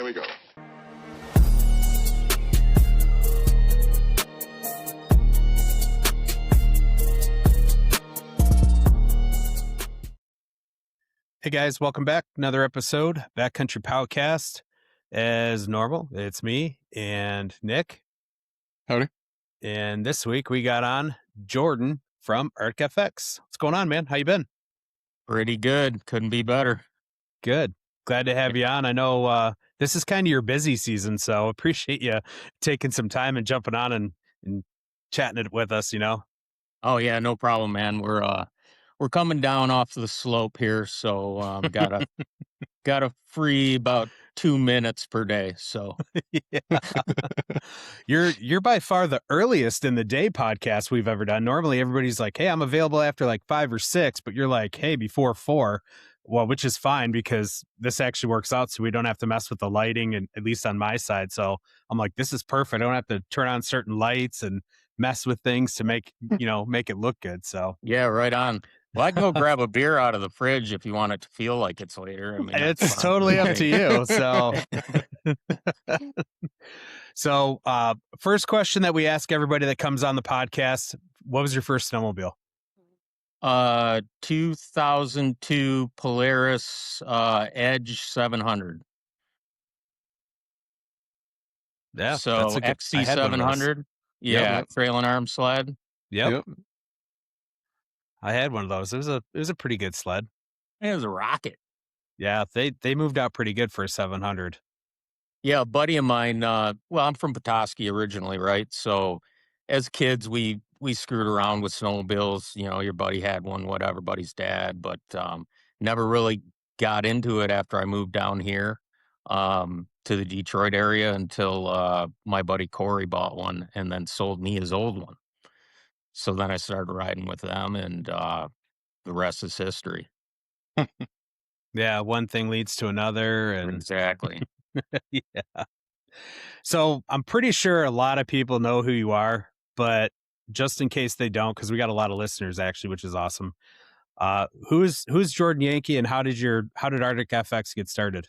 we go. Hey guys, welcome back. Another episode, Backcountry Podcast. As normal, it's me and Nick. Howdy. And this week we got on Jordan from ArcticFX. What's going on, man? How you been? Pretty good. Couldn't be better. Good. Glad to have you on. I know this is kind of your busy season, so appreciate you taking some time and jumping on and chatting it with us, you know? Oh yeah, no problem, man. We're coming down off the slope here, so gotta free about 2 minutes per day. So Yeah. You're by far the earliest in the day podcast we've ever done. Normally everybody's like, hey, I'm available after like 5 or 6, but you're like, hey, before 4. Well, which is fine because this actually works out so we don't have to mess with the lighting, and at least on my side. So I'm like, this is perfect. I don't have to turn on certain lights and mess with things to make it look good. So yeah, right on. Well, I can go grab a beer out of the fridge if you want it to feel like it's later. I mean, it's totally up to you. So, first question that we ask everybody that comes on the podcast: what was your first snowmobile? 2002 Polaris Edge 700. Yeah, So XC 700. Yeah, Yep. trailing arm sled. Yep. I had one of those. It was a pretty good sled. It was a rocket. Yeah, they moved out pretty good for a 700. Yeah, a buddy of mine, well, I'm from Petoskey originally, right? So as kids, we screwed around with snowmobiles. You know, your buddy had one, whatever, buddy's dad, but never really got into it after I moved down here to the Detroit area until my buddy Corey bought one and then sold me his old one. So then I started riding with them, and the rest is history. Yeah, one thing leads to another, and Exactly. yeah. So I'm pretty sure a lot of people know who you are, but just in case they don't, because we got a lot of listeners actually, which is awesome. Who's Jordan Yankee, and how did ArcticFX get started?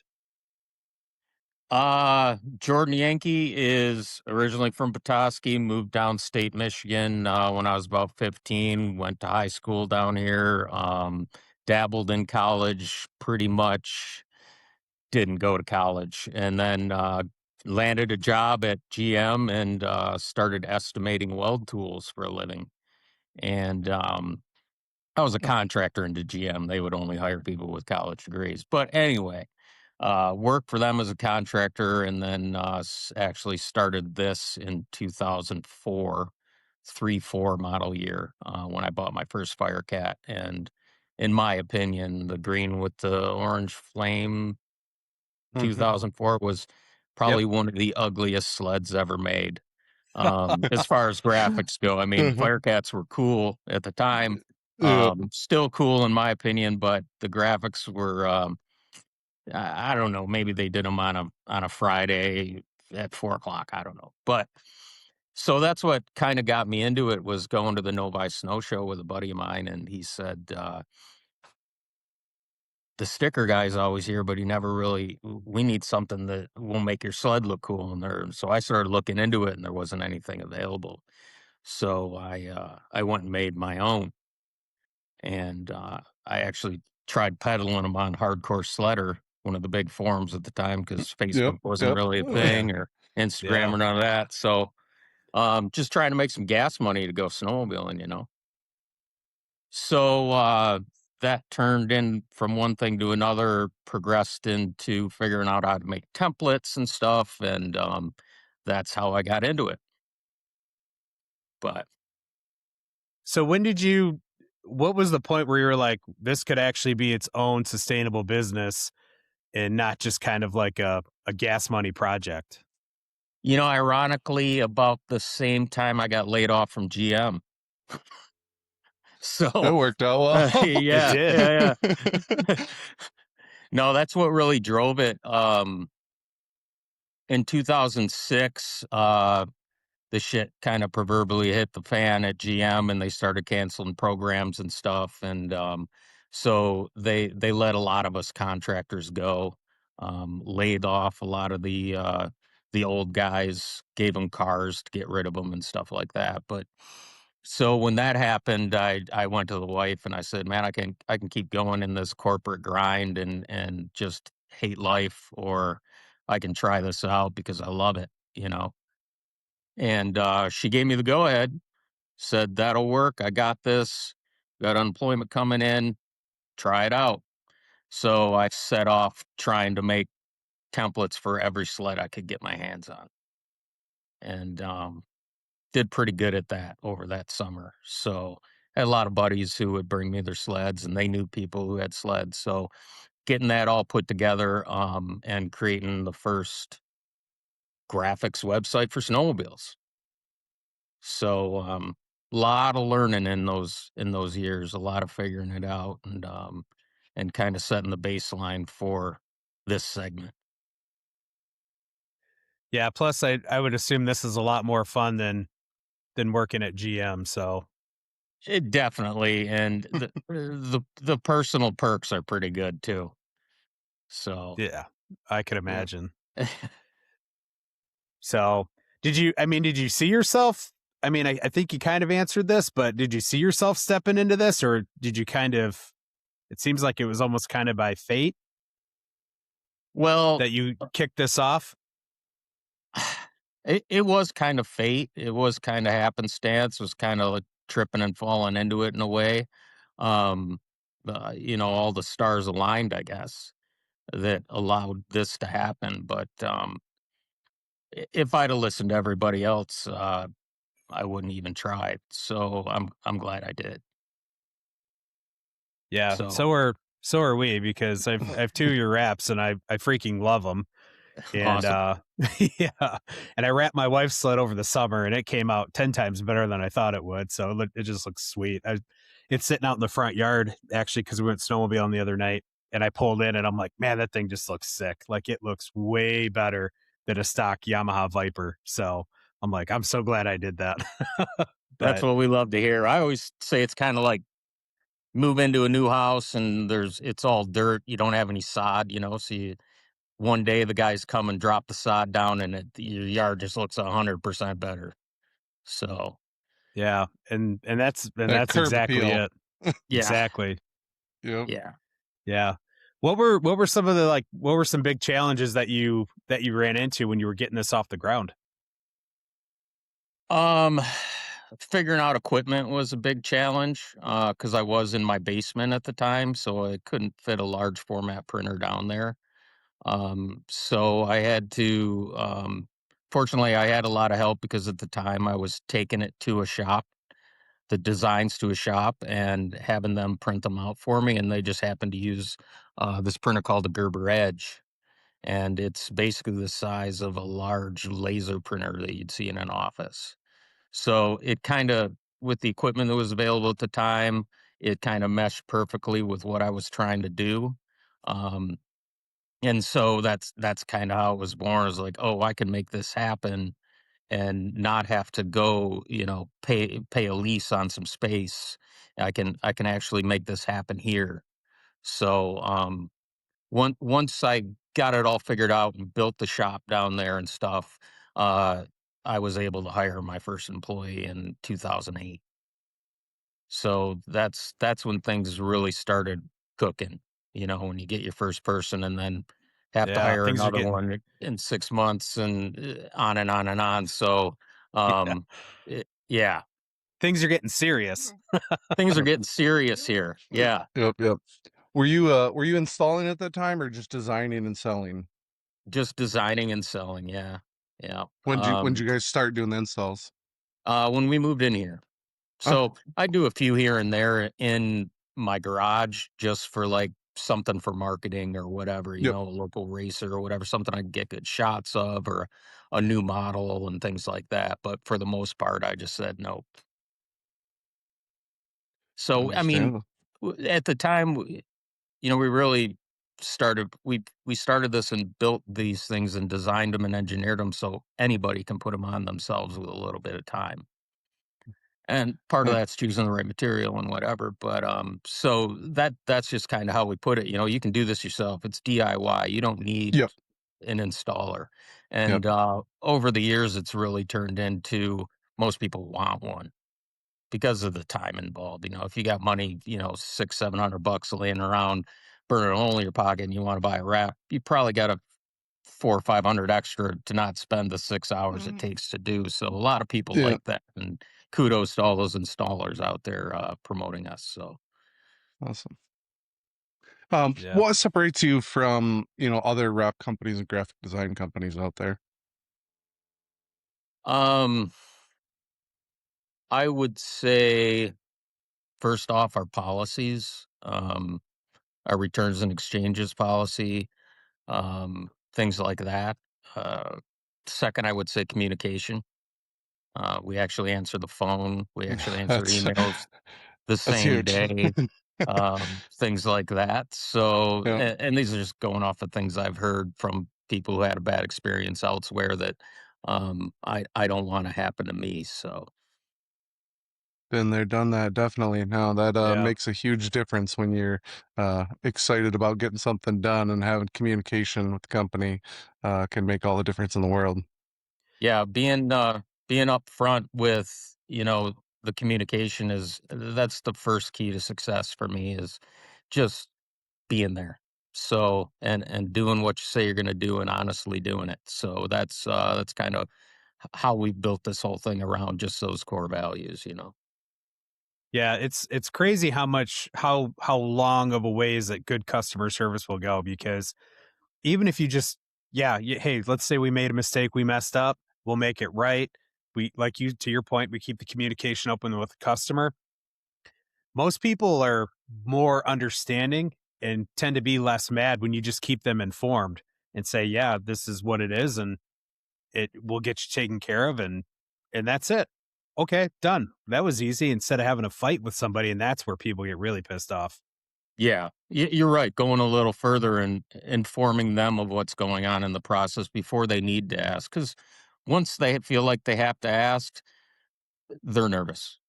Jordan Yankee is originally from Petoskey, moved downstate Michigan when I was about 15, went to high school down here, dabbled in college pretty much, didn't go to college, and then landed a job at GM and started estimating weld tools for a living. And I was a contractor into GM. They would only hire people with college degrees. But anyway, worked for them as a contractor, and then actually started this in 2004, 3-4 model year when I bought my first Firecat. And in my opinion, the green with the orange flame 2004 was probably one of the ugliest sleds ever made. As far as graphics go, I mean, Firecats were cool at the time. Still cool in my opinion, but the graphics were I don't know, maybe they did them on a Friday at 4:00. I don't know. But so that's what kind of got me into it, was going to the Novi Snow Show with a buddy of mine, and he said, the sticker guy's always here, but we need something that will make your sled look cool. So I started looking into it, and there wasn't anything available. So I went and made my own. And I actually tried peddling them on Hardcore Sledder, one of the big forums at the time, because Facebook wasn't really a thing, or Instagram or none of that. So just trying to make some gas money to go snowmobiling, you know. So that turned in from one thing to another, progressed into figuring out how to make templates and stuff, and that's how I got into it. But so what was the point where you were like, this could actually be its own sustainable business and not just kind of like a gas money project? You know, ironically, about the same time I got laid off from GM. So that worked out well. Yeah, it did. Yeah. No, that's what really drove it. In 2006, the shit kind of proverbially hit the fan at GM, and they started canceling programs and stuff. And so they let a lot of us contractors go. laid off a lot of the old guys, gave them cars to get rid of them and stuff like that. But so when that happened, I went to the wife and I said, "Man, I can keep going in this corporate grind and just hate life, or I can try this out because I love it, you know." And she gave me the go ahead, said, "That'll work. I got this. Got unemployment coming in. Try it out." So I set off trying to make templates for every sled I could get my hands on, and did pretty good at that over that summer. So I had a lot of buddies who would bring me their sleds, and they knew people who had sleds. So getting that all put together, and creating the first graphics website for snowmobiles. So lot of learning in those years, a lot of figuring it out, and kind of setting the baseline for this segment. Yeah, plus I would assume this is a lot more fun than working at GM, so It definitely, and the personal perks are pretty good too. So yeah, I could Yeah. imagine. So, did you see yourself? I mean, I think you kind of answered this, but did you see yourself stepping into this, or did you kind of it seems like it was almost kind of by fate well, that you kicked this off? it was kind of fate. It was kind of happenstance. It was kind of like tripping and falling into it in a way. Um, all the stars aligned, I guess, that allowed this to happen. But if I'd have listened to everybody else, I wouldn't even try. So I'm glad I did. Yeah, So so are we because I've 2 of your wraps and I freaking love them. And, awesome. yeah, and I wrapped my wife's sled over the summer, and it came out 10 times better than I thought it would, so it just looks sweet. It's sitting out in the front yard, actually, because we went snowmobiling the other night, and I pulled in, and I'm like, "Man, that thing just looks sick." Like, it looks way better than a stock Yamaha Viper, so I'm like, "I'm so glad I did that." That's But, what we love to hear. I always say it's kind of like move into a new house and it's all dirt. You don't have any sod, so one day the guys come and drop the sod down and your yard just looks 100% better. So yeah, and That that's curb exactly appeal. it. yeah, Exactly. Yep. yeah. Yeah. What were some of the what were some big challenges that you ran into when you were getting this off the ground? Um, Figuring out equipment was a big challenge because I was in my basement at the time, so I couldn't fit a large format printer down there. So I had to. Fortunately, I had a lot of help because at the time I was taking it to a shop, the designs to a shop, and having them print them out for me. And they just happened to use this printer called the Gerber Edge, and it's basically the size of a large laser printer that you'd see in an office. So it kind of, with the equipment that was available at the time, it kind of meshed perfectly with what I was trying to do. Um, and so that's kind of how it was born. Is like, oh, I can make this happen and not have to go, pay a lease on some space. I can actually make this happen here. So once I got it all figured out and built the shop down there and stuff, uh, I was able to hire my first employee in 2008. So that's when things really started cooking, when you get your first person and then have to Yeah, hire things are another getting one in 6 months and on and on and on. So, yeah, um, yeah, things are getting serious. things are Yep. getting serious here. Yeah, Yep. Yep. Were you installing at that time or just designing and selling? just designing and selling. Yeah, yeah. When did you guys start doing the installs? When we moved in here. Oh, So I do a few here and there in my garage just for like something for marketing or whatever, yep. a local racer or whatever, something I can get good shots of or a new model and things like that. But for the most part, I just said no. So, I mean, Understandable. at the time, we really we started this and built these things and designed them and engineered them so anybody can put them on themselves with a little bit of time. And part of Yeah. that's choosing the right material and whatever, but, so that's just kinda how we put it, you can do this yourself, it's DIY, you don't need Yep. an installer, Yep. and, over the years, it's really turned into most people want one because of the time involved, if you got money, 600, $700 laying around, burning a hole in your pocket, and you wanna buy a wrap, you probably got a 4 or 500 extra to not spend the 6 hours it Mm. takes to do, so a lot of people Yeah. like that, and kudos to all those installers out there, promoting us, so. Awesome. Yeah. What separates you from, other wrap companies and graphic design companies out there? Um, I would say, first off, our policies, our returns and exchanges policy, things like that. Uh, Second, I would say communication. We actually answer the phone, we actually answer That's emails the that's same huge. day, things like that. So, Yeah. and these are just going off of things I've heard from people who had a bad experience elsewhere that I don't want to happen to me. So, Been there, done that, definitely. No, that Yeah. makes a huge difference when you're excited about getting something done and having communication with the company can make all the difference in the world. yeah, being upfront with the communication is that's the first key to success for me is just being there. So and doing what you say you're going to do and honestly doing it. So that's kind of how we built this whole thing around just those core values. Yeah, it's crazy how long of a ways that good customer service will go because even if you just hey, let's say we made a mistake, we messed up, we'll make it right. We like you to your point, we keep the communication open with the customer. Most people are more understanding and tend to be less mad when you just keep them informed and say, "Yeah, this is what it is and it will get you taken care of and that's it." Okay, done. That was easy instead of having a fight with somebody and that's where people get really pissed off. Yeah, you're right. Going a little further and informing them of what's going on in the process before they need to ask. Because once they feel like they have to ask, they're nervous.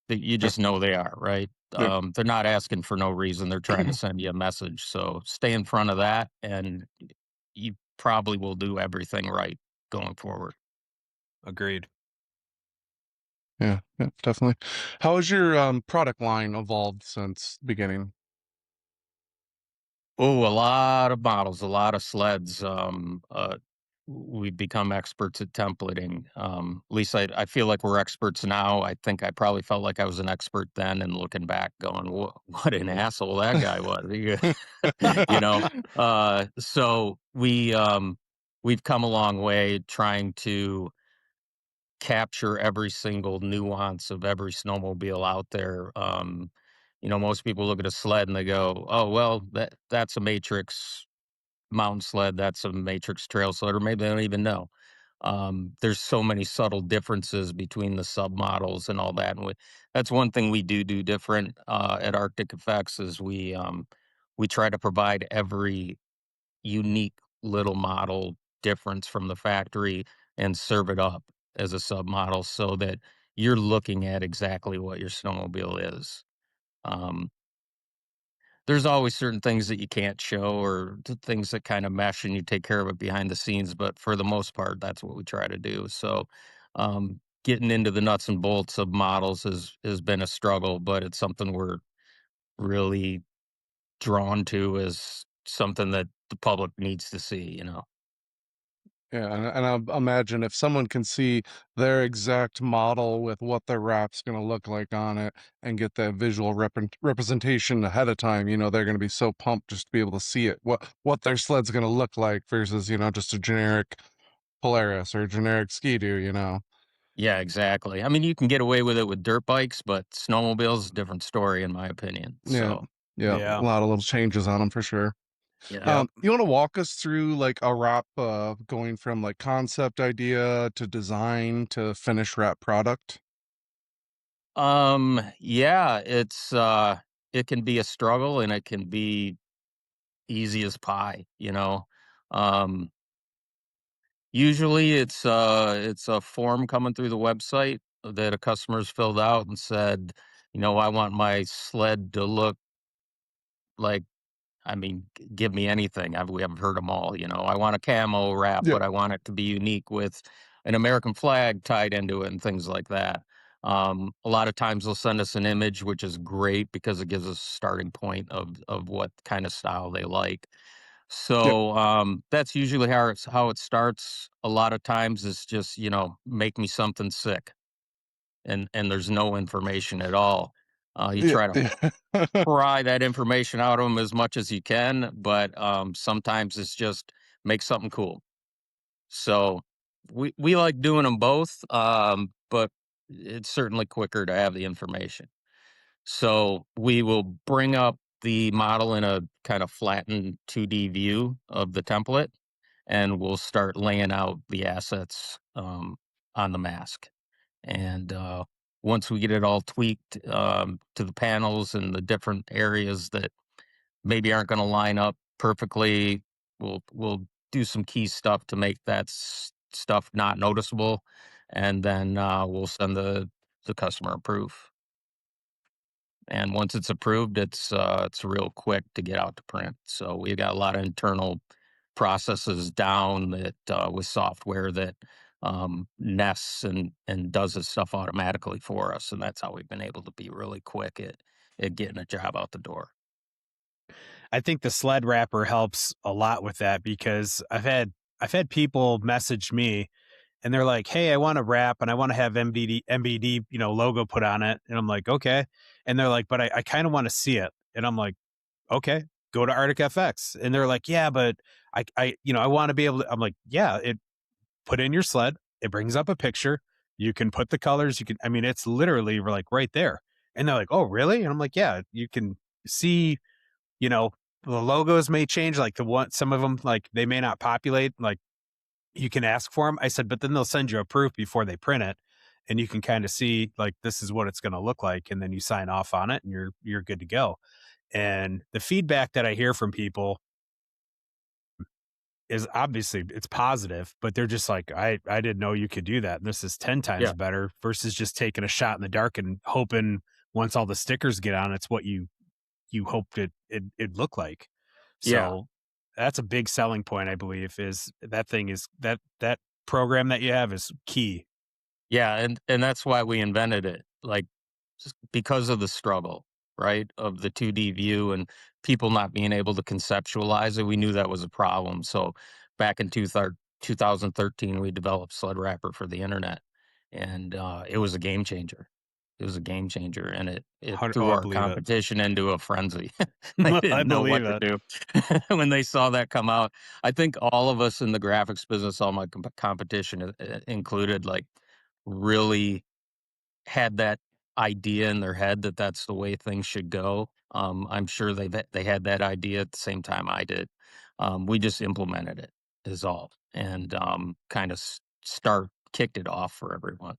You Yep. just know they are, right? Yep. They're not asking for no reason. They're trying to send you a message. So stay in front of that, and you probably will do everything right going forward. Agreed. Yeah, yeah, definitely. How has your product line evolved since the beginning? Oh, a lot of models, a lot of sleds. We've become experts at templating. At least I feel like we're experts now. I think I probably felt like I was an expert then, and looking back, going, what an asshole that guy was." you know. So we've come a long way trying to capture every single nuance of every snowmobile out there. Most people look at a sled and they go, "Oh, well, that's a Matrix mountain sled, that's a Matrix trail sled," or maybe they don't even know. There's so many subtle differences between the submodels and all that, and that's one thing we do different at Arctic Effects is we try to provide every unique little model difference from the factory and serve it up as a submodel so that you're looking at exactly what your snowmobile is. Um, there's always certain things that you can't show or things that kind of mesh and you take care of it behind the scenes, but for the most part, that's what we try to do. So, getting into the nuts and bolts of models has been a struggle, but it's something we're really drawn to as something that the public needs to see. Yeah, and I imagine if someone can see their exact model with what their wrap's going to look like on it and get that visual representation ahead of time, they're going to be so pumped just to be able to see it, what their sled's going to look like versus, just a generic Polaris or a generic Ski-Doo. Yeah, exactly. I mean, you can get away with it with dirt bikes, but snowmobiles is a different story in my opinion. Yeah, So, yeah, a Yeah. lot of little changes on them for sure. yeah. Yep. You want to walk us through like a wrap going from like concept idea to design to finished wrap product? Yeah, it can be a struggle and it can be easy as pie. Um, Usually it's a form coming through the website. that a customer's filled out and said, I want my sled to look like, I mean, give me anything. We haven't heard them all. I want a camo wrap, Yeah. but I want it to be unique with an American flag tied into it and things like that. A lot of times they'll send us an image, which is great because it gives us a starting point of what kind of style they like. Yep. So that's usually how it starts. A lot of times it's just make me something sick, and there's no information at all. You Yeah. try to Yeah. pry that information out of them as much as you can, but sometimes it's just make something cool. So we like doing them both, but it's certainly quicker to have the information. So we will bring up the model in a kind of flattened 2D view of the template, and we'll start laying out the assets on the mask. And once we get it all tweaked to the panels and the different areas that maybe aren't going to line up perfectly, we'll do some key stuff to make that stuff not noticeable, and then we'll send the customer a proof. And once it's approved, it's real quick to get out to print. So we've got a lot of internal processes down that with software that nests and does this stuff automatically for us, and that's how we've been able to be really quick at getting a job out the door. I think the sled wrapper helps a lot with that because I've had people message me and they're like, "Hey, I want to wrap and I want to have MBD, logo put on it." And I'm like, "Okay." And they're like, "But I kind of want to see it." And I'm like, "Okay, go to Arctic FX." And they're like, "Yeah, but I want to be able to." I'm like, "Yeah, it put in your sled. It brings up a picture. You can put the colors. I mean, it's literally like right there." And they're like, "Oh, really?" And I'm like, "Yeah, you can see, you know, the logos may change, like some of them, like they may not populate, like you can ask for them." I said, "But then they'll send you a proof before they print it. And you can kind of see like, this is what it's going to look like. And then you sign off on it and you're good to go." And the feedback that I hear from people is obviously it's positive, but they're just like, I didn't know you could do that. And this is 10 times Yeah, better versus just taking a shot in the dark and hoping once all the stickers get on, it's what you hoped it'd look like. yeah. So that's a big selling point, I believe, is that thing is that program that you have is key. Yeah, and that's why we invented it, like, just because of the struggle, right, of the 2D view and people not being able to conceptualize it. We knew that was a problem, so back in 2013, we developed Sled Wrapper for the internet, and it was a game changer. It was a game changer, and it Oh, threw I our believe it. competition into a frenzy. They I didn't know believe what to it. do when they saw that come out. I think all of us in the graphics business, all my competition, included, like, really had that idea in their head that that's the way things should go. I'm sure they had that idea at the same time I did. We just implemented it is all, and kind of start kicked it off for everyone.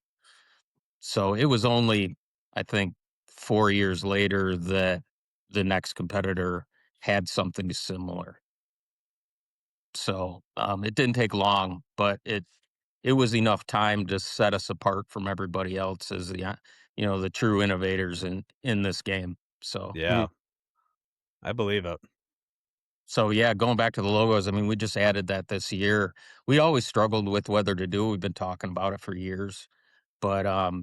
So it was only, I think, 4 years later that the next competitor had something similar. So it didn't take long, but it was enough time to set us apart from everybody else as the true innovators in this game. So Yeah, I believe it. yeah, going back to the logos, I mean, we just added that this year. We always struggled with whether to do. We've been talking about it for years, but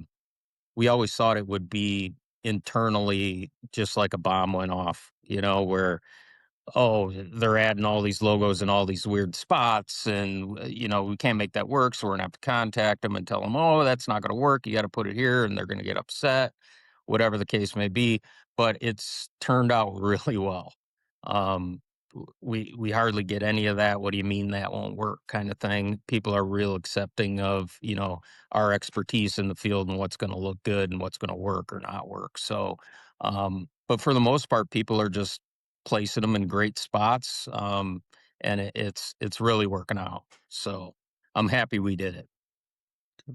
we always thought it would be internally just like a bomb went off. Where oh, they're adding all these logos in all these weird spots, and we can't make that work, so we're gonna have to contact them and tell them, oh, that's not gonna work. You got to put it here, and they're gonna get upset, whatever the case may be. But it's turned out really well. Um, we hardly get any of that. What do you mean that won't work? Kind of thing. People are real accepting of our expertise in the field and what's going to look good and what's going to work or not work. So, but for the most part, people are just placing them in great spots, and it's really working out. So I'm happy we did it.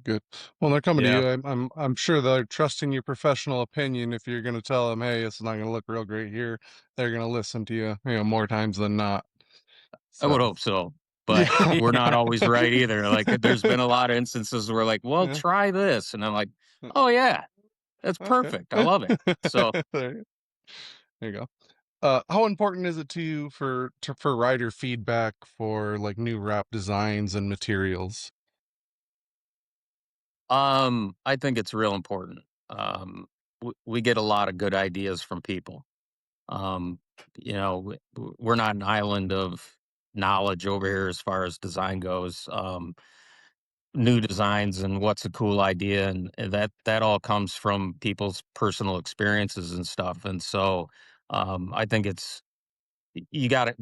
Good. Well, they're coming to Yeah. you. I'm sure they're trusting your professional opinion. If you're going to tell them, "Hey, it's not going to look real great here," they're going to listen to you, more times than not. I would So, hope so, but yeah, we're not always right either. Like there's been a lot of instances where like, well, yeah, try this, and I'm like, Oh yeah, that's Okay. perfect. I love it. So There there you go. How important is it to you for rider feedback for like new wrap designs and materials? I think it's real important. We get a lot of good ideas from people. Um, we're not an island of knowledge over here as far as design goes. New designs and what's a cool idea, and that all comes from people's personal experiences and stuff. And so, I think you got it.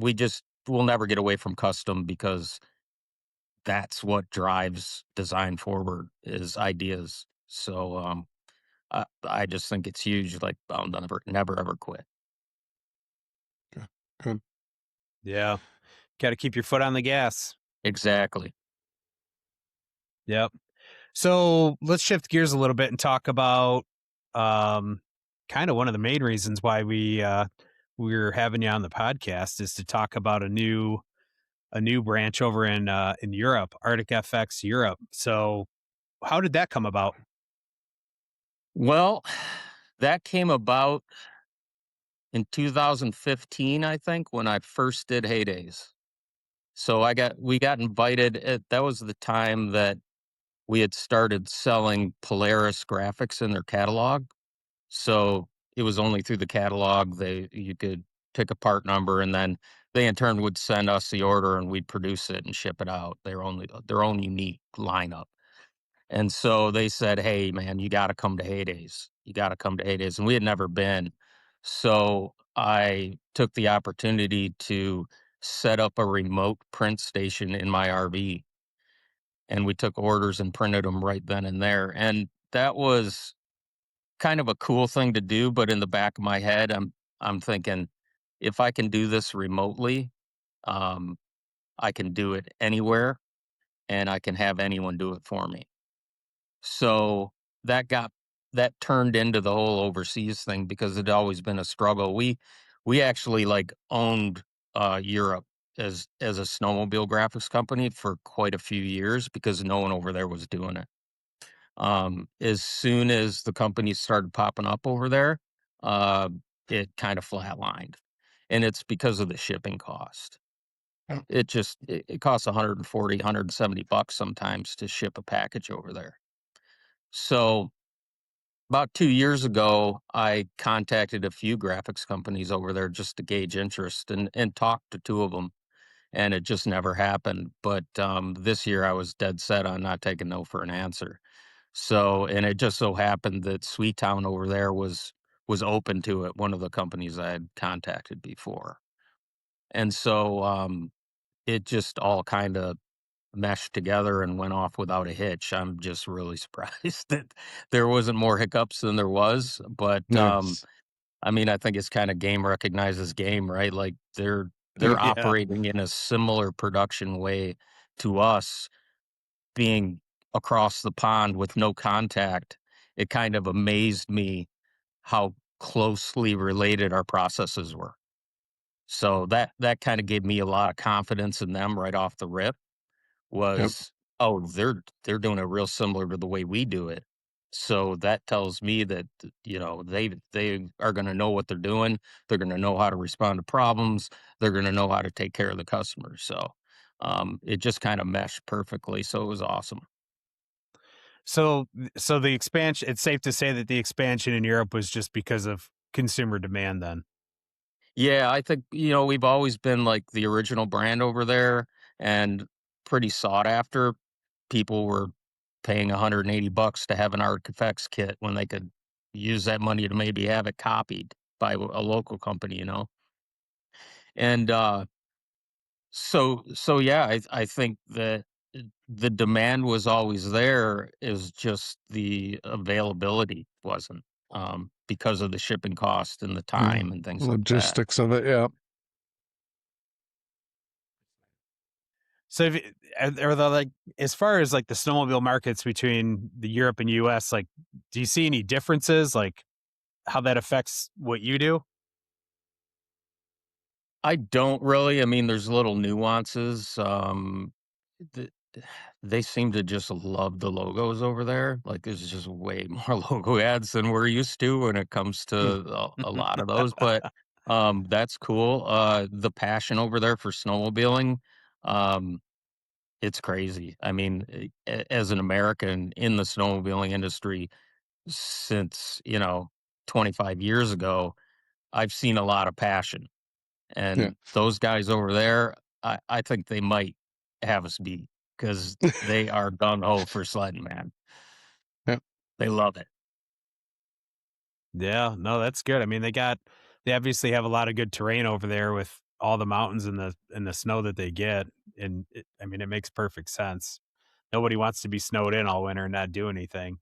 We'll never get away from custom because that's what drives design forward is ideas. So, I just think it's huge. Like I'll never ever quit. Okay, good. Yeah. Got to keep your foot on the gas. Exactly. Yep. So let's shift gears a little bit and talk about um, kind of one of the main reasons why we're having you on the podcast is to talk about a new branch over in Europe, ArcticFX Europe. So how did that come about? Well, that came about in 2015, I think, when I first did Heydays. So we got invited. That was the time that we had started selling Polaris graphics in their catalog. So it was only through the catalog you could pick a part number, and then they in turn would send us the order, and we'd produce it and ship it out. Their own unique lineup. And so they said, "Hey, man, you got to come to Heydays. You got to come to Heydays." And we had never been. So I took the opportunity to set up a remote print station in my RV, and we took orders and printed them right then and there. And that was kind of a cool thing to do, but in the back of my head, I'm thinking, if I can do this remotely, um, I can do it anywhere, and I can have anyone do it for me. So that got that turned into the whole overseas thing because it had always been a struggle. We actually like owned Europ as a snowmobile graphics company for quite a few years because no one over there was doing it. As soon as the companies started popping up over there, uh, it kind of flatlined, and it's because of the shipping cost. Yeah, It costs 140, $170 sometimes to ship a package over there. So about 2 years ago, I contacted a few graphics companies over there just to gauge interest and talked to 2 of them, and it just never happened. But, this year, I was dead set on not taking no for an answer. So and it just so happened that Sweet Town over there was open to it, one of the companies I had contacted before. And so, it just all kinda meshed together and went off without a hitch. I'm just really surprised that there wasn't more hiccups than there was, but, nice. I mean, I think it's kinda game recognizes game, right? Like, they're Yeah. operating in a similar production way to us being across the pond with no contact. It kind of amazed me how closely related our processes were. So that kinda gave me a lot of confidence in them right off the rip Yep. was, "Oh, they're doing it real similar to the way we do it." So that tells me that, they are gonna know what they're doing, they're gonna know how to respond to problems, they're gonna know how to take care of the customers, so, it just kinda meshed perfectly, so it was awesome. So the expansion, it's safe to say that the expansion in Europe was just because of consumer demand then. Yeah, I think, we've always been like the original brand over there and pretty sought after. People were paying $180 to have an Artifacts kit when they could use that money to maybe have it copied by a local company. And so yeah, I think that the demand was always there, is just the availability wasn't, because of the shipping cost and the Yeah. time and things like that. Logistics of it, yeah. So if are the like as far as like the snowmobile markets between the Europe and US, like do you see any differences like how that affects what you do? I don't really. I mean, there's little nuances. they seem to just love the logos over there. Like, there's just way more logo ads than we're used to when it comes to Hmm. a lot of those, but, that's cool. The passion over there for snowmobiling, um, it's crazy. I mean, as an American in the snowmobiling industry since, 25 years ago, I've seen a lot of passion. Yeah. And those guys over there, I think they might have us beat because they are gung ho for sledding, man. Yeah. They love it. Yeah, no, that's good. I mean, they obviously have a lot of good terrain over there with all the mountains and the snow that they get, and I mean, it makes perfect sense. Nobody wants to be snowed in all winter and not do anything.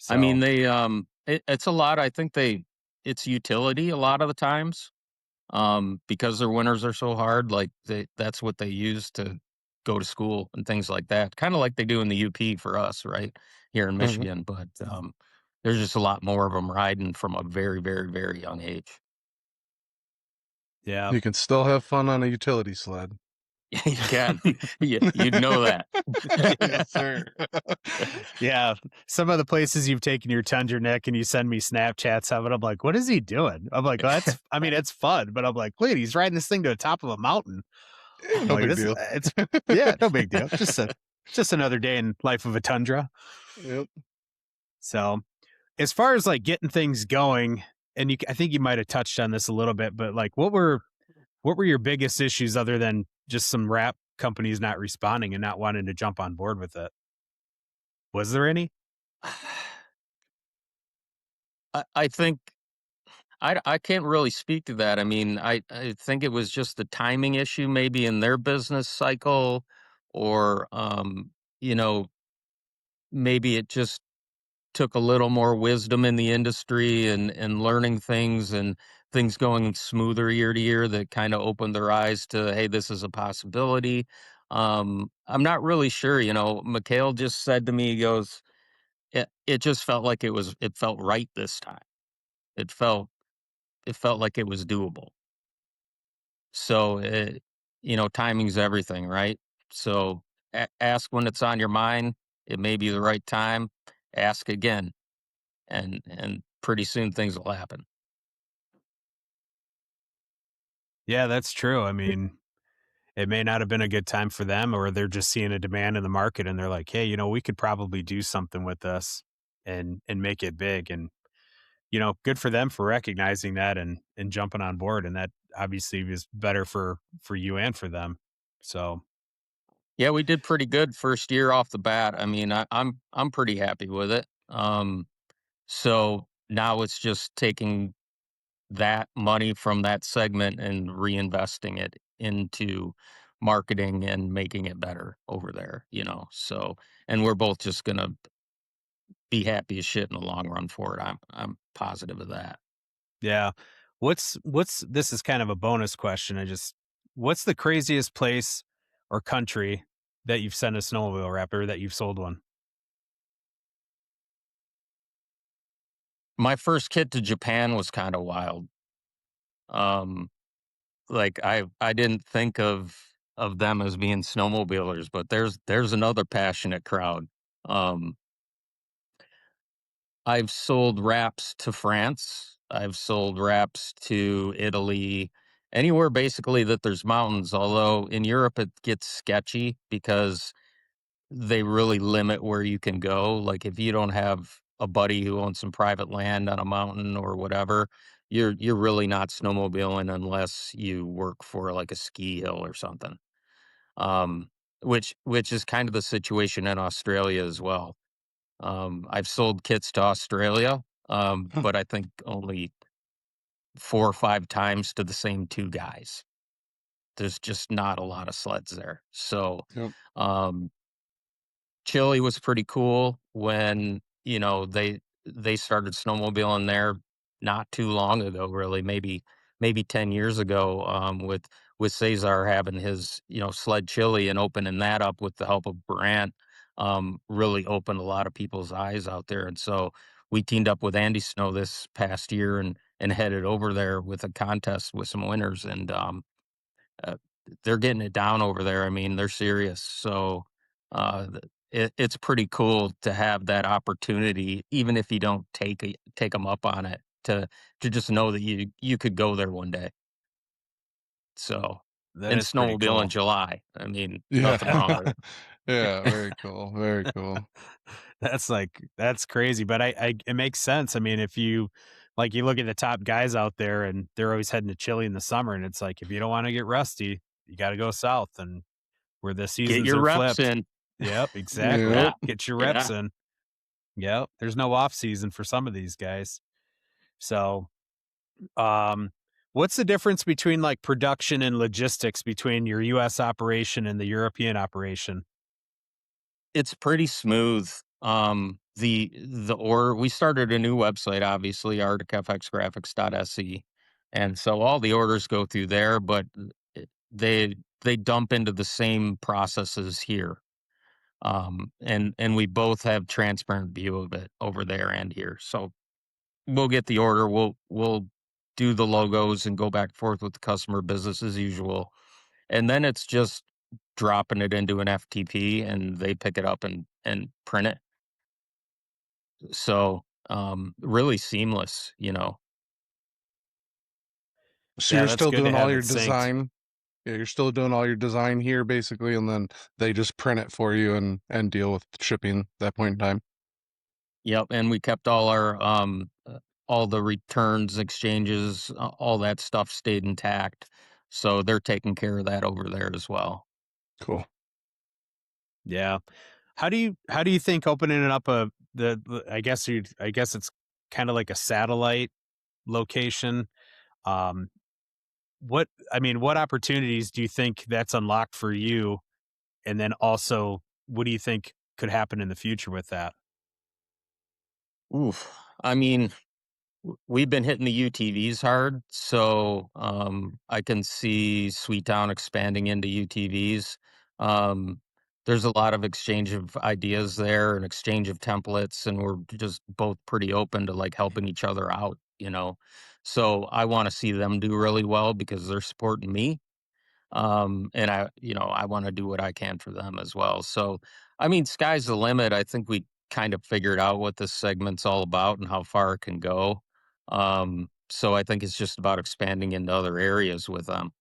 I So, mean, it's a lot. I think it's utility a lot of the times, because their winters are so hard. Like that's what they use to go to school and things like that. Kind of like they do in the UP for us, right here in Mhm. Michigan. But there's just a lot more of them riding from a very, very, very young age. yeah. You can still have fun on a utility sled. You can. You'd know that. Yes, sir. Yeah, some of the places you've taken your tundra neck and you send me Snapchats of it, I'm like, "What is he doing?" I'm like, "Oh, that's I mean, it's fun," but I'm like, "Wait, he's riding this thing to the top of a mountain." Eh, I'm no like, big "This deal. it's yeah, no big deal. Just another day in life of a tundra." Yep. So, as far as, like, getting things going, and I think you might have touched on this a little bit, but, like, what were your biggest issues other than just some wrap companies not responding and not wanting to jump on board with it? Was there any? I think I can't really speak to that. I mean, I think it was just the timing issue maybe in their business cycle, or, you know, maybe it just took a little more wisdom in the industry and learning things and things going smoother year to year that kinda opened their eyes to, "Hey, this is a possibility." I'm not really sure, Mikhail just said to me, he goes, "It just felt like it felt right this time. It felt it felt like it was doable." So, timing's everything, right? So, ask when it's on your mind. It may be the right time. Ask again, and pretty soon things will happen. Yeah, that's true. I mean, it may not have been a good time for them, or they're just seeing a demand in the market and they're like, "Hey, we could probably do something with this and make it big." And, good for them for recognizing that and jumping on board. And that obviously is better for you and for them. So, Yeah, we did pretty good first year off the bat. I mean, I'm pretty happy with it. So now it's just taking that money from that segment and reinvesting it into marketing and making it better over there. So, and we're both just gonna be happy as shit in the long run for it. I'm positive of that. yeah. What's this is kind of a bonus question. What's the craziest place or country that you've sent a snowmobile wrap or that you've sold one? My first kit to Japan was kind of wild. Um, like I didn't think of them as being snowmobilers, but there's another passionate crowd. Um, I've sold wraps to France. I've sold wraps to Italy, anywhere basically that there's mountains. Although in Europe it gets sketchy because they really limit where you can go. Like if you don't have a buddy who owns some private land on a mountain or whatever, you're really not snowmobiling unless you work for like a ski hill or something. Um, which is kind of the situation in Australia as well. I've sold kits to Australia, Huh. but I think only 4 or 5 times to the same two guys. There's just not a lot of sleds there. So, Yep. um, Chile was pretty cool when, they started snowmobiling there not too long ago, really, maybe 10 years ago, with Cesar having his, sled Chile and opening that up with the help of Brant, really opened a lot of people's eyes out there. And so we teamed up with Andy Snow this past year and headed over there with a contest with some winners, and uh, they're getting it down over there. I mean, they're serious. So it's pretty cool to have that opportunity, even if you don't take them up on it, to just know that you could go there one day. So, That and is pretty snowmobile in cool. July. I mean, Yeah. nothing wrong with it. Yeah, very cool. Very cool. That's crazy, but I it makes sense. I mean, if you like you look at the top guys out there and they're always heading to Chile in the summer, and it's like if you don't want to get rusty, you got to go south and where the Get seasons your are reps flipped. in. Yep, exactly. Yep. Yeah, Get your reps yeah. in. Yep. There's no off season for some of these guys. So, um what's the difference between like production and logistics between your US operation and the European operation? It's pretty smooth. The order we started a new website, obviously, ArcticFXGraphics.se, and so all the orders go through there, but they dump into the same processes here. And we both have transparent view of it over there and here. So we'll get the order, we'll do the logos and go back and forth with the customer, business as usual. And then it's just dropping it into an FTP and they pick it up and print it. So, really seamless, you know. So Yeah, you're that's still good to doing all have your it synced. design. Yeah, you're still doing all your design here basically, and then they just print it for you and deal with shipping at that point in time. Yep, and we kept all the returns, exchanges, all that stuff stayed intact. So they're taking care of that over there as well. Cool. Yeah. How do you think opening it up I guess it's kind of like a satellite location. Um what opportunities do you think that's unlocked for you? And then also, what do you think could happen in the future with that? Oof. I mean, we've been hitting the UTVs hard, so I can see Sweet Town expanding into UTVs. Um, there's a lot of exchange of ideas there and exchange of templates, and we're just both pretty open to like helping each other out, you know. So I want to see them do really well because they're supporting me, and I want to do what I can for them as well. So, I mean, sky's the limit. I think we kind of figured out what this segment's all about and how far it can go. So I think it's just about expanding into other areas with them.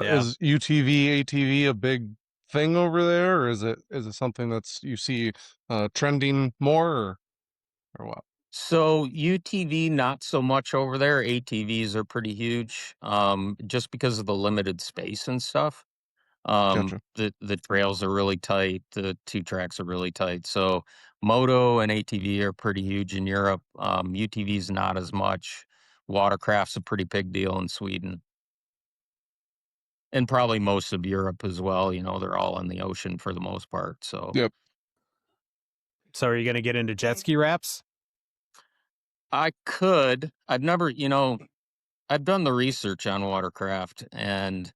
Yeah. Is UTV ATV a big thing over there, or is it something that's you see trending more, or what? So UTV not so much over there. ATVs are pretty huge, just because of the limited space and stuff. Gotcha. The trails are really tight. The two tracks are really tight. So moto and ATV are pretty huge in Europe. UTV's not as much. Watercraft's a pretty big deal in Sweden and probably most of Europe as well. You know, they're all in the ocean for the most part. So Yep. So are you going to get into jet ski wraps? I could. I've never, I've done the research on watercraft and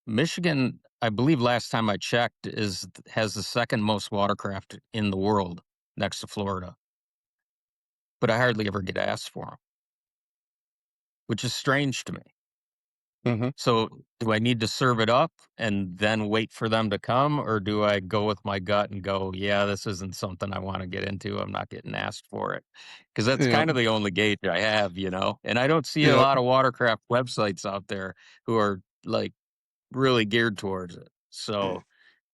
Michigan, I believe last time I checked, is has the second most watercraft in the world next to Florida, but I hardly ever get asked for them, which is strange to me. Hmm. So, do I need to serve it up and then wait for them to come, or do I go with my gut and go, "Yeah, this isn't something I want to get into. I'm not getting asked for it," because that's Yep. kind of the only gauge I have, you know. And I don't see a Yep. lot of watercraft websites out there who are like really geared towards it. So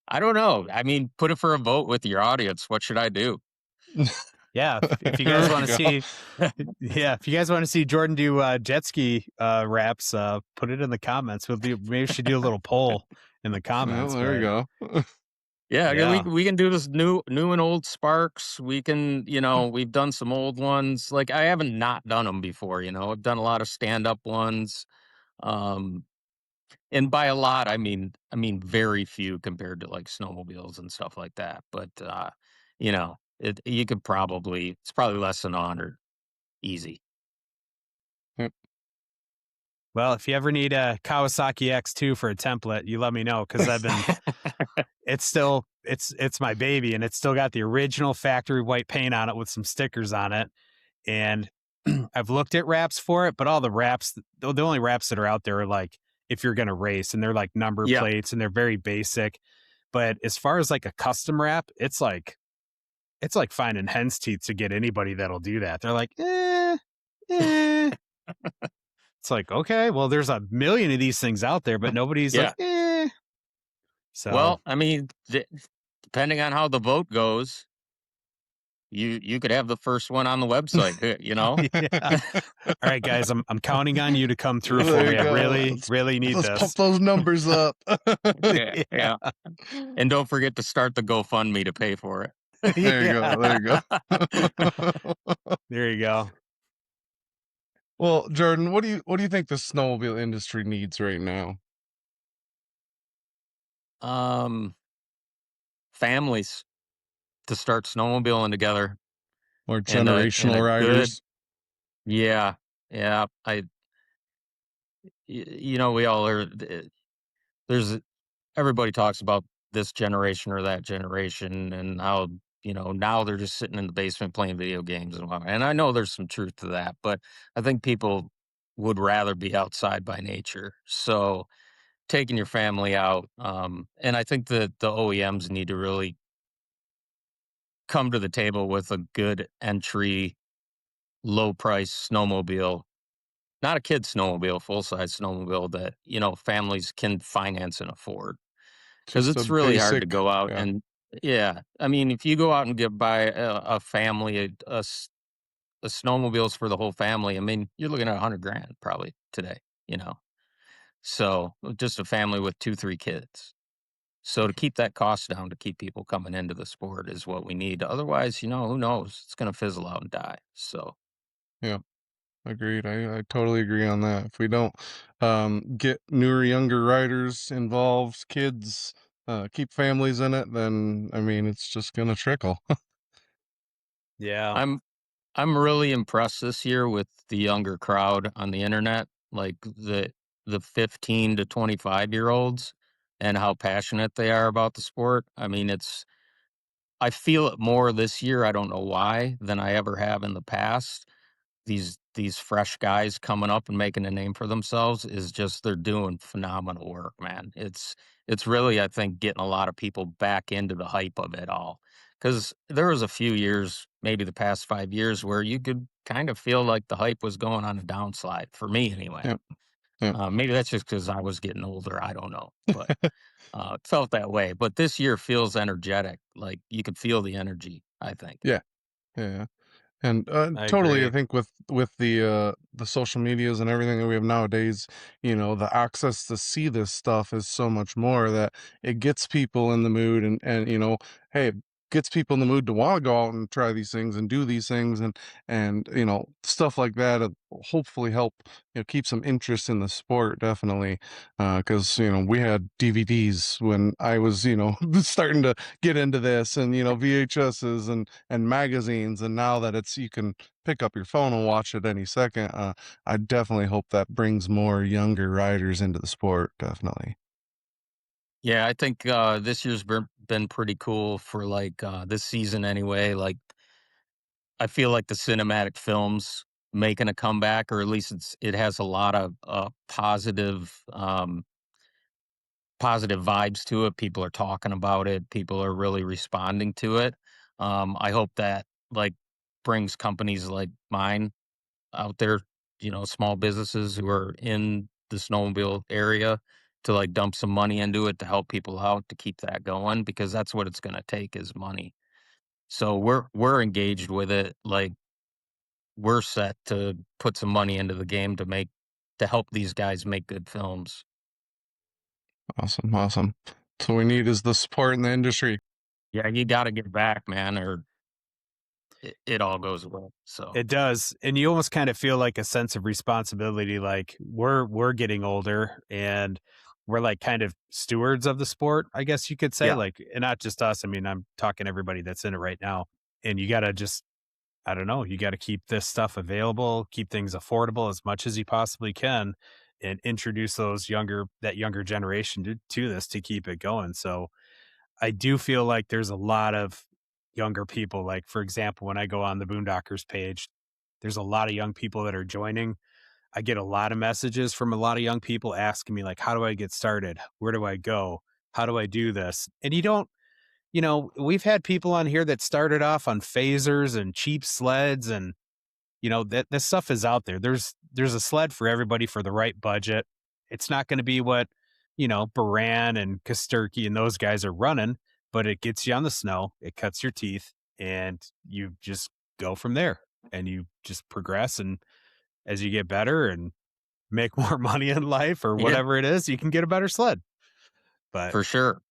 I don't know. I mean, put it for a vote with your audience. What should I do? Yeah, if you guys There want you to go. see yeah, if you guys want to see Jordan do jet ski wraps, put it in the comments. Maybe we should do a little poll in the Well, comments, there you but go. Yeah, yeah. we can do this new and old Sparks. We can, we've done some old ones. Like I haven't not done them before. I've done a lot of stand up ones. Um, and by a lot, I mean very few compared to like snowmobiles and stuff like that. But it's probably less than 100, easy. Yep. Well, if you ever need a Kawasaki X2 for a template, you let me know because it's my baby and it's still got the original factory white paint on it with some stickers on it. And I've looked at wraps for it, but all the wraps, the only wraps that are out there are like if you're going to race, and they're like number Yeah. plates and they're very basic. But as far as like a custom wrap, it's like finding hen's teeth to get anybody that'll do that. They're like, eh. It's like, okay, well, there's a million of these things out there, but nobody's like, Yeah. eh. So Well, I mean, depending on how the vote goes, you could have the first one on the website, you know? yeah. All right, guys, I'm counting on you to come through for There you me. I go. really, really need Let's pump this. those numbers up. Yeah, yeah. yeah. And don't forget to start the GoFundMe to pay for it. There you yeah. go. There you go. There you go. Well, Jordan, what do you think the snowmobile industry needs right now? Um, Families to start snowmobiling together More and a generational good riders? yeah, yeah. You know, we all are. There's everybody talks about this generation or that generation and how now they're just sitting in the basement playing video games and whatnot. And I know there's some truth to that, but I think people would rather be outside by nature. So taking your family out, and I think that the OEMs need to really come to the table with a good entry, low price snowmobile. Not a kid snowmobile, full size snowmobile that families can finance and afford. 'Cause Just a it's really hard to basic, go out yeah, and yeah, I mean, if you go out and buy a family a snowmobiles for the whole family, I mean, you're looking at 100 grand probably today, you know? So, just a family with 2, 3 kids. So, to keep that cost down, to keep people coming into the sport is what we need. Otherwise, who knows? It's gonna fizzle out and die. So, yeah. Agreed. I totally agree on that. If we don't get newer, younger riders involved, kids, keep families in it, then I mean it's just gonna trickle. Yeah. I'm I'm really impressed this year with the younger crowd on the internet, like the 15 to 25-year-olds and how passionate they are about the sport. I mean, I feel it more this year, I don't know why, than I ever have in the past. These fresh guys coming up and making a name for themselves is just they're doing phenomenal work, man. It's really, I think, getting a lot of people back into the hype of it all. Because there was a few years, maybe the past 5 years, where you could kind of feel like the hype was going on a downslide for me anyway. Yep, yep. Maybe that's just because I was getting older. I don't know, but it felt that way. But this year feels energetic. Like you could feel the energy. I think. Yeah, yeah. And I totally, I agree. think with the social medias and everything that we have nowadays, the access to see this stuff is so much more that it gets people in the mood and hey, it gets people in the mood to want to go out and try these things and do these things and stuff like that. Will hopefully help keep some interest in the sport definitely because we had DVDs when I was starting to get into this and VHSs and magazines, and now that it's you can pick up your phone and watch it any second, I definitely hope that brings more younger riders into the sport, definitely. Yeah, I think this year's been pretty cool for like this season anyway. Like I feel like the cinematic films making a comeback, or at least it has a lot of positive vibes to it. People are talking about it. People are really responding to it. I hope that like brings companies like mine out there, small businesses who are in the snowmobile area to like dump some money into it to help people out to keep that going because that's what it's going to take is money. So we're engaged with it. Like we're set to put some money into the game to help these guys make good films. Awesome, awesome. So we need is the support in the industry. Yeah, you got to get back, man, or it all goes away. So It does. And you almost kind of feel like a sense of responsibility. Like we're getting older and we're like kind of stewards of the sport, I guess you could say. yeah, Like, and not just us. I mean, I'm talking everybody that's in it right now. And you gotta just I don't know, you gotta keep this stuff available, keep things affordable as much as you possibly can, and introduce that younger generation to this to keep it going. So I do feel like there's a lot of younger people. Like, for example, when I go on the Boondockers page, there's a lot of young people that are joining. I get a lot of messages from a lot of young people asking me like, how do I get started? Where do I go? How do I do this? And you don't, we've had people on here that started off on phasers and cheap sleds, and that this stuff is out there. There's a sled for everybody for the right budget. It's not going to be what Baran and Kosturki and those guys are running, but it gets you on the snow, it cuts your teeth, and you just go from there, and you just progress. And as you get better and make more money in life or Yeah, whatever it is, you can get a better sled. But for sure.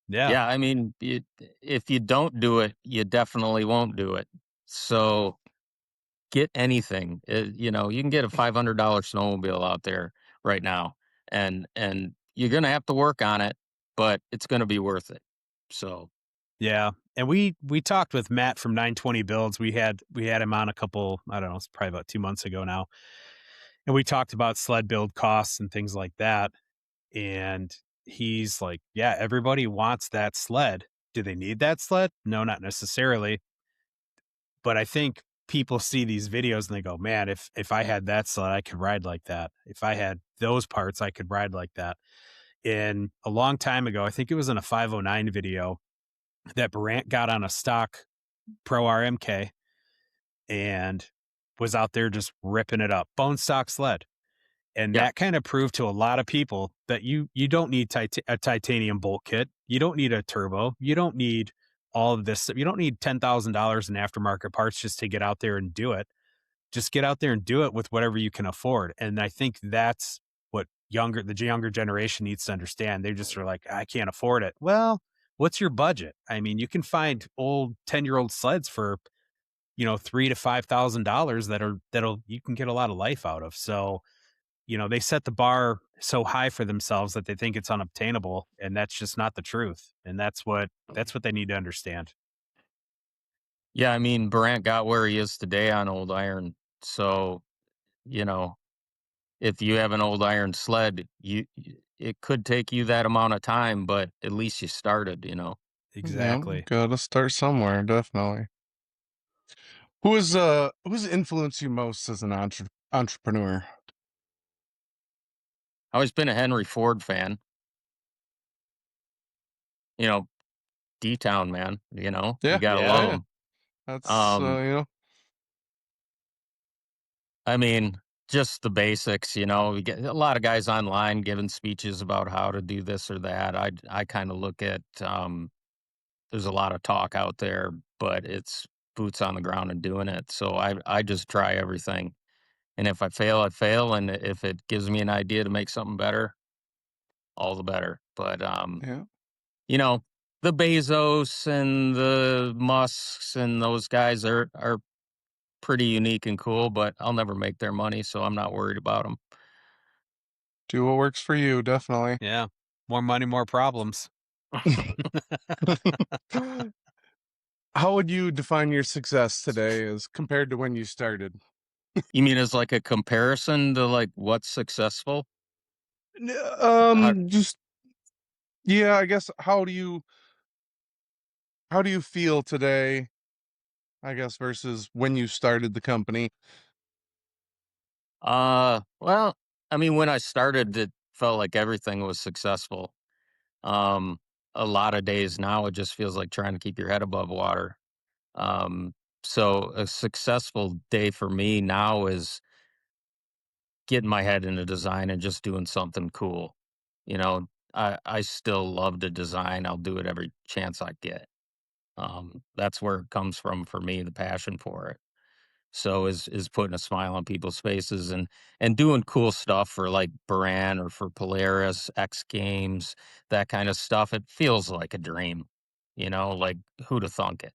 yeah, Yeah, I mean, if you don't do it, you definitely won't do it. So get anything. You can get a $500 snowmobile out there right now, and you're gonna have to work on it, but it's gonna be worth it. So yeah. And we talked with Matt from 920 Builds. We had him on a couple, I don't know, it's probably about 2 months ago now. And we talked about sled build costs and things like that. And he's like, yeah, everybody wants that sled. Do they need that sled? No, not necessarily. But I think people see these videos and they go, man, if I had that sled, I could ride like that. If I had those parts, I could ride like that. And a long time ago, I think it was in a 509 video that Brant got on a stock Pro RMK and was out there just ripping it up. Bone stock sled. And yeah, that kind of proved to a lot of people that you don't need a titanium bolt kit. You don't need a turbo. You don't need all of this. You don't need $10,000 in aftermarket parts just to get out there and do it. Just get out there and do it with whatever you can afford. And I think that's what the younger generation needs to understand. They just are like, I can't afford it. Well, what's your budget? I mean, you can find old 10-year-old sleds for, $3,000 to $5,000 that'll you can get a lot of life out of. So they set the bar so high for themselves that they think it's unobtainable, and that's just not the truth. And that's what they need to understand. yeah. I mean, Durant got where he is today on old iron. So you know, if you have an old iron sled, it could take you that amount of time, but at least you started. Yeah, Exactly. gotta start somewhere, definitely. Who's influenced you most as an entrepreneur? I always been a Henry Ford fan. You know, D Town man. You Yeah, gotta Yeah. love yeah, him. that's Um, I mean, just the basics. We get a lot of guys online giving speeches about how to do this or that. I kind of look at there's a lot of talk out there, but it's boots on the ground and doing it. So I just try everything, and if I fail, I fail, and if it gives me an idea to make something better, all the better. But yeah. you know, the Bezos and the Musks and those guys are pretty unique and cool, but I'll never make their money, so I'm not worried about them. Do what works for you, definitely. Yeah. More money, more problems. How would you define your success today as compared to when you started? You mean as like a comparison to like what's successful? How, Just yeah, I guess how do you feel today, I guess, versus when you started the company? well, I mean, when I started, it felt like everything was successful. Um, a lot of days now, it just feels like trying to keep your head above water. Um, so a successful day for me now is getting my head into design and just doing something cool. I still love to design. I'll do it every chance I get. That's where it comes from for me, the passion for it. So is putting a smile on people's faces and doing cool stuff for like Baran or for Polaris, X Games, that kind of stuff. It feels like a dream, like who'd have thunk it?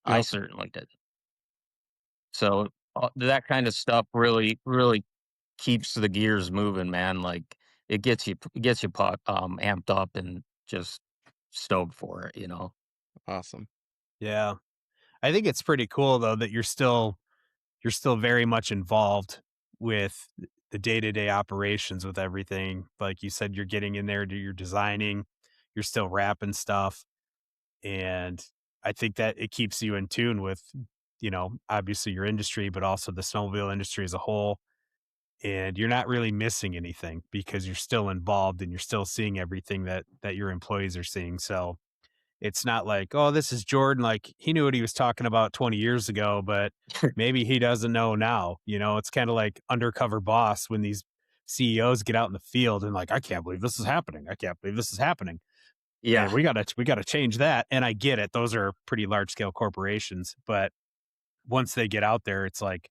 I Yep, certainly did. So that kind of stuff really, really keeps the gears moving, man. Like it gets you amped up and just stoked for it. awesome. Yeah. I think it's pretty cool though that you're still very much involved with the day-to-day operations with everything. Like you said, you're getting in there, you're designing, you're still wrapping stuff. And I think that it keeps you in tune with, obviously your industry, but also the snowmobile industry as a whole. and you're not really missing anything because you're still involved and you're still seeing everything that your employees are seeing. So it's not like, oh, this is Jordan. Like he knew what he was talking about 20 years ago, but maybe he doesn't know now. It's kind of like undercover boss when these CEOs get out in the field and like, I can't believe this is happening. I can't believe this is happening. Yeah. And we gotta change that. And I get it. Those are pretty large scale corporations, but once they get out there, it's like,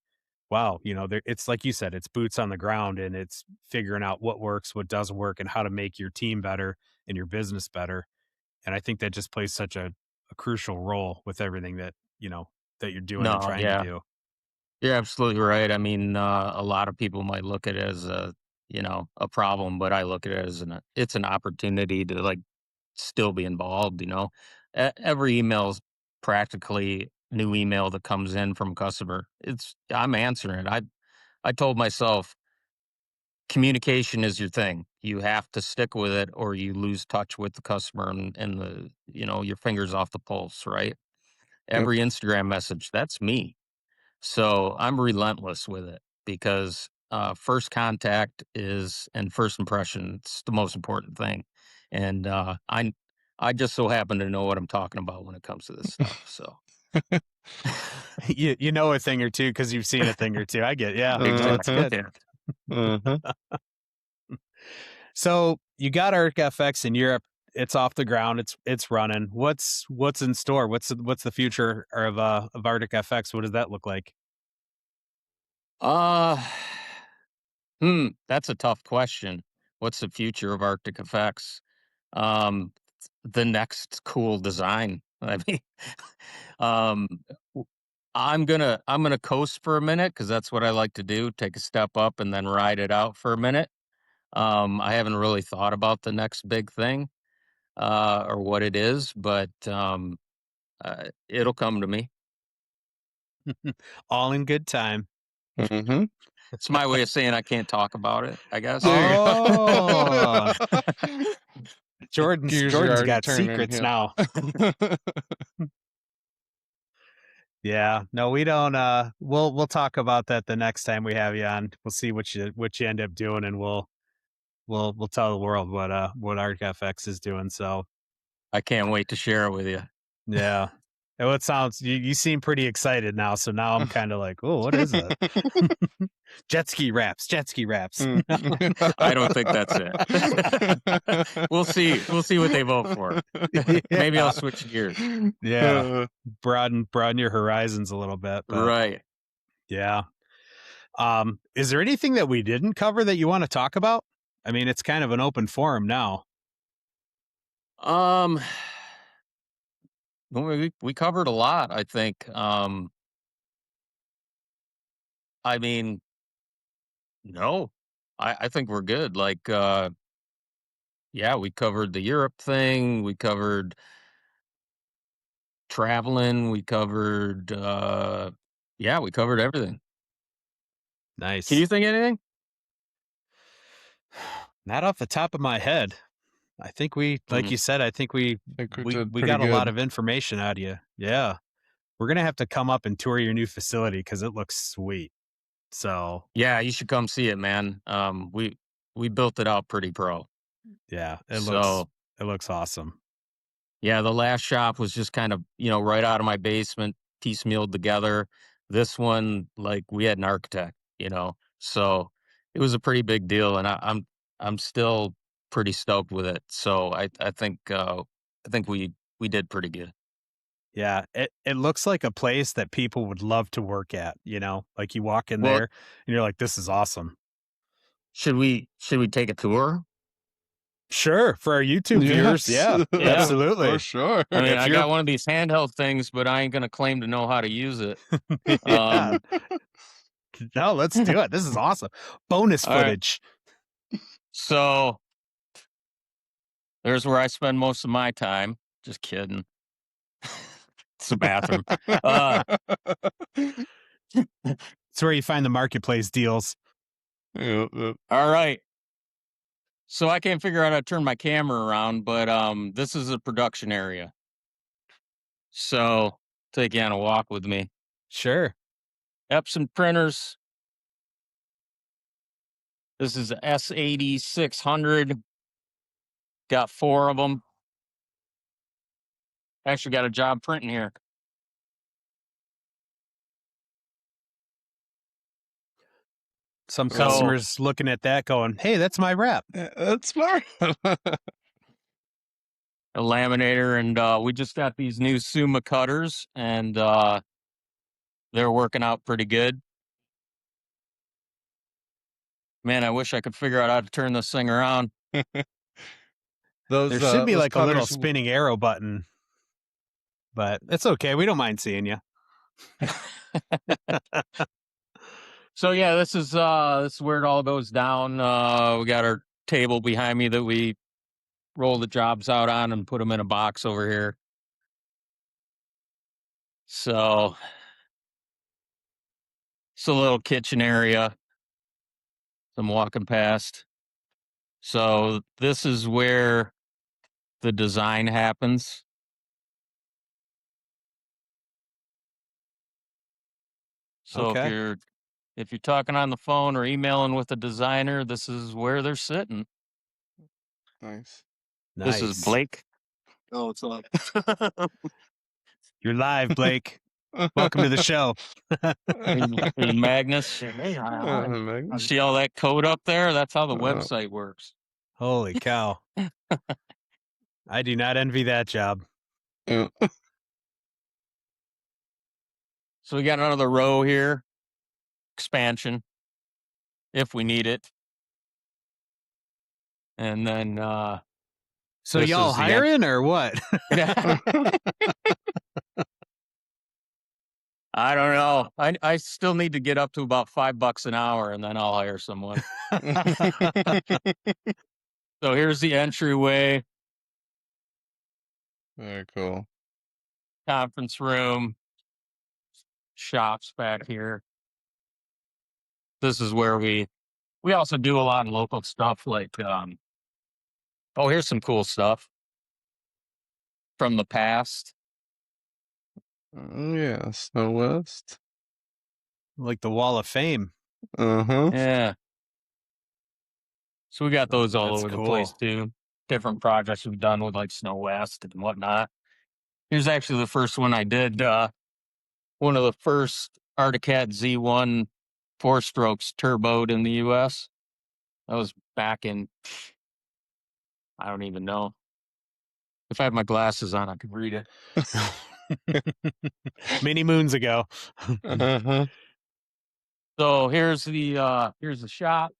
wow, it's like you said, it's boots on the ground and it's figuring out what works, what doesn't work, and how to make your team better and your business better. And I think that just plays such a crucial role with everything that you're doing and No, trying to yeah. do. You're absolutely right. I mean, a lot of people might look at it as a problem, but I look at it as it's an opportunity to like still be involved. Every email is practically new email that comes in from a customer. I'm answering it. I told myself communication is your thing. You have to stick with it, or you lose touch with the customer and your fingers off the pulse. Right. Yep. Every Instagram message, that's me. So I'm relentless with it because first contact is and first impression. It's the most important thing, and I just so happen to know what I'm talking about when it comes to this stuff. So You know a thing or two because you've seen a thing or two. I get, yeah, no, that's exactly, Uh-huh. good. yeah. Uh-huh. So you got ArcFX in Europe. It's off the ground. It's running. What's in store? What's the future of ArcticFX? What does that look like? Uh, that's a tough question. What's the future of Arctic Effects? Um, the next cool design. I mean, um, w- I'm gonna coast for a minute because that's what I like to do. Take a step up and then ride it out for a minute. I haven't really thought about the next big thing or what it is, but it'll come to me. All in good time. Mm-hmm. It's my way of saying I can't talk about it, I guess. There Oh, you go. Jordan's Gears are Jordan's already got turning. secrets Yep. now. Yeah. No, we don't we'll talk about that the next time we have you on. We'll see what you end up doing and we'll tell the world what ArcFX is doing. So I can't wait to share it with you. yeah. Well, it sounds you seem pretty excited now. So now I'm kind of like, oh, what is it? Jet ski wraps, jet ski wraps. Mm. I don't think that's it. We'll see. We'll see what they vote for. Maybe I'll Yeah. switch gears. Yeah. Broaden your horizons a little bit, but Right. yeah. Is there anything that we didn't cover that you want to talk about? I mean, it's kind of an open forum now. Um, well, we covered a lot, I think. I mean, no, I think we're good. Like, yeah, we covered the Europe thing. We covered traveling. We covered, yeah, we covered everything. Can you Nice. think of anything? Not off the top of my head. I think like Mm, you said, I think we I think we we did we pretty got a lot good. of information out of you. Yeah. We're gonna have to come up and tour your new facility because it looks sweet. So yeah, you should come see it, man. We built it out pretty pro. yeah, So it looks awesome. yeah, the last shop was just kind of, right out of my basement, piecemealed together. This one, like we had an architect. So it was a pretty big deal, and I'm still pretty stoked with it. So I think we did pretty good. Yeah, it looks like a place that people would love to work at, Like you walk in Well, there and you're like, this is awesome. should we take a tour? Sure, for our YouTube viewers, Yes, yeah, Yeah. for absolutely. sure. I mean, If I you're got one of these handheld things, but I ain't gonna claim to know how to use it. yeah, Um, no, let's do it. This is awesome. Bonus all right. footage. So there's where I spend most of my time. Just kidding. It's the bathroom. Uh, It's where you find the marketplace deals. Yeah, all right. So I can't figure out how to turn my camera around, but this is a production area. So take you on a walk with me. Sure. Epson printers, This is a S8600. Got 4 of them. Actually got a job printing here. Some So- customers looking at that going, hey, that's my wrap. That's smart. A laminator, and we just got these new Suma cutters, and they're working out pretty good. Man, I wish I could figure out how to turn this thing around. Those There should be those like a little cutters- spinning arrow button, but it's okay. We don't mind seeing you. So yeah, this is where it all goes down. We got our table behind me that we roll the jobs out on and put them in a box over here. So it's a little kitchen area. I'm walking past. So this is where the design happens. So Okay. if you're talking on the phone or emailing with a designer, this is where they're sitting. Nice. This is Blake. Oh, it's up. You're live, Blake. Welcome to the show. And Magnus. Magnus. See all that code up there? That's how the website works. Holy cow. I do not envy that job. Yeah. So we got another row here. Expansion. If we need it. And then So this y'all is the hiring or what? I don't know. I still need to get up to about $5 an hour, and then I'll hire someone. So here's the entryway, Very cool. conference room, shops back here. This is where we also do a lot of local stuff like oh, here's some cool stuff from the past. Yeah, Snow West. Like the Wall of Fame. Uh-huh. Yeah. So we got those all That's over the place cool. too. Different projects we've done with like Snow West and whatnot. Here's actually the first one I did. One of the first Arcticat Z1 4-strokes turboed in the US. That was back in, I don't even know. If I had my glasses on, I could read it. Many moons ago. Uh-huh. So here's the shop.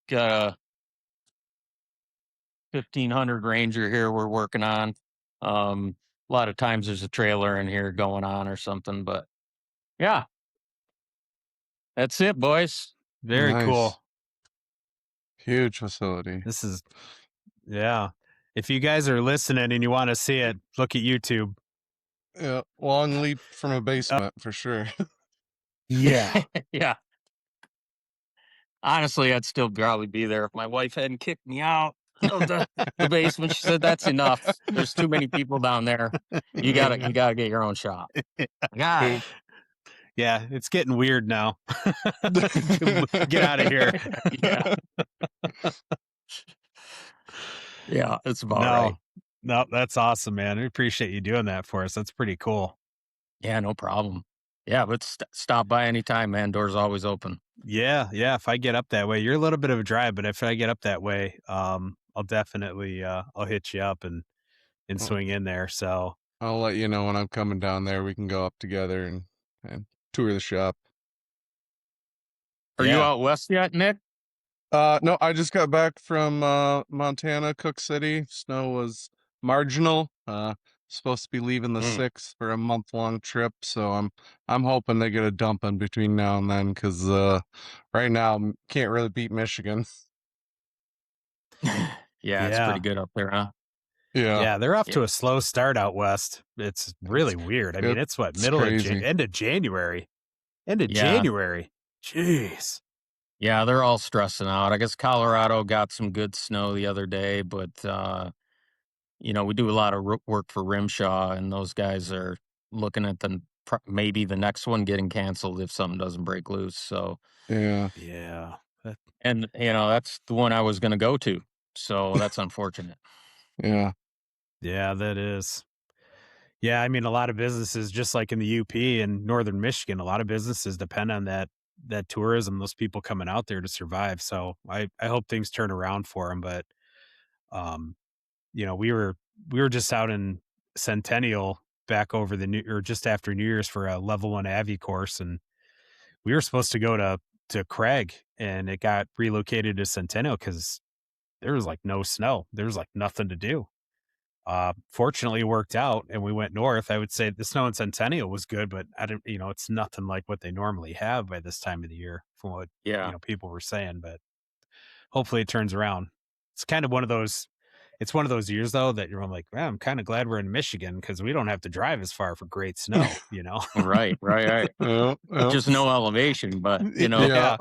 Got a 1500 Ranger here we're working on. A lot of times there's a trailer in here going on or something, but yeah. That's it, boys. Very Nice. cool. Huge facility. This is, yeah. If you guys are listening and you want to see it, look at YouTube. Yeah, long leap from a basement for sure. Yeah. Yeah. Honestly, I'd still probably be there if my wife hadn't kicked me out of the basement. She said, "That's enough. There's too many people down there. You gotta get your own shop." God. Yeah, it's getting weird now. Get out of here. Yeah. Yeah, it's about right. No, that's awesome, man. We appreciate you doing that for us. That's pretty cool. Yeah, no problem. Yeah, but stop by anytime, man. Doors always open. Yeah. If I get up that way, you're a little bit of a drive, but if I get up that way, I'll definitely I'll hit you up and swing in there. So I'll let you know when I'm coming down there. We can go up together and tour the shop. Are you out west yet, Nick? No, I just got back from Montana, Cook City. Snow was marginal. Supposed to be leaving the 6th for a month-long trip, so I'm hoping they get a dumping between now and then, because right now can't really beat Michigan. Yeah, it's pretty good up there, huh? Yeah, they're off to a slow start out west. It's really weird. I mean, it's what, end of January. January. Jeez. Yeah, they're all stressing out. I guess Colorado got some good snow the other day, but we do a lot of work for Rimshaw, and those guys are looking at the maybe the next one getting canceled if something doesn't break loose. So, Yeah. Yeah. and that's the one I was going to go to. So that's unfortunate. Yeah. Yeah, that is. Yeah, I mean, a lot of businesses, just like in the UP in northern Michigan, a lot of businesses depend on that tourism, those people coming out there to survive. So I hope things turn around for them. But um, we were just out in Centennial back over the new or just after New Year's for a level 1 Avi course, and we were supposed to go to Craig, and it got relocated to Centennial because there was like no snow. There was like nothing to do. Fortunately, it worked out, and we went north. I would say the snow in Centennial was good, but I didn't, it's nothing like what they normally have by this time of the year, from what Yeah. people were saying. But hopefully, it turns around. It's kind of one of those. It's one of those years though that you're like, well, I'm kind of glad we're in Michigan because we don't have to drive as far for great snow. Right. Yeah. Yeah. Just no elevation, but Yeah.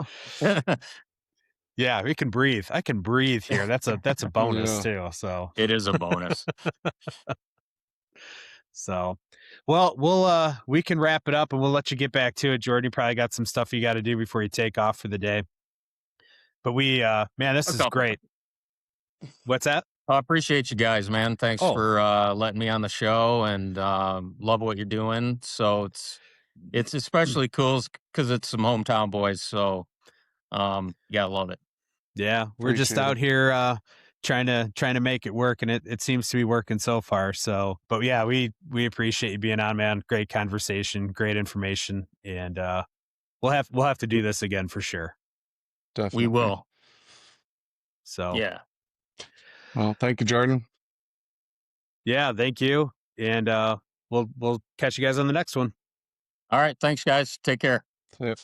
Yeah, we can breathe. I can breathe here. That's a bonus Yeah. too. So it is a bonus. So, well, we can wrap it up and we'll let you get back to it, Jordan. You probably got some stuff you got to do before you take off for the day. But man, this A is couple. great. What's that? I appreciate you guys, man. Thanks Oh. for letting me on the show, and love what you're doing. So it's especially cool because it's some hometown boys. So yeah, I love it. Yeah, we're just Appreciate out it. here trying to make it work, and it seems to be working so far. So, but yeah, we appreciate you being on, man. Great conversation, great information, and we'll have to do this again for sure. We Definitely. will. So, Yeah. Well, thank you, Jordan. yeah, thank you, and we'll catch you guys on the next one. All right. Thanks, guys. Take care. See ya.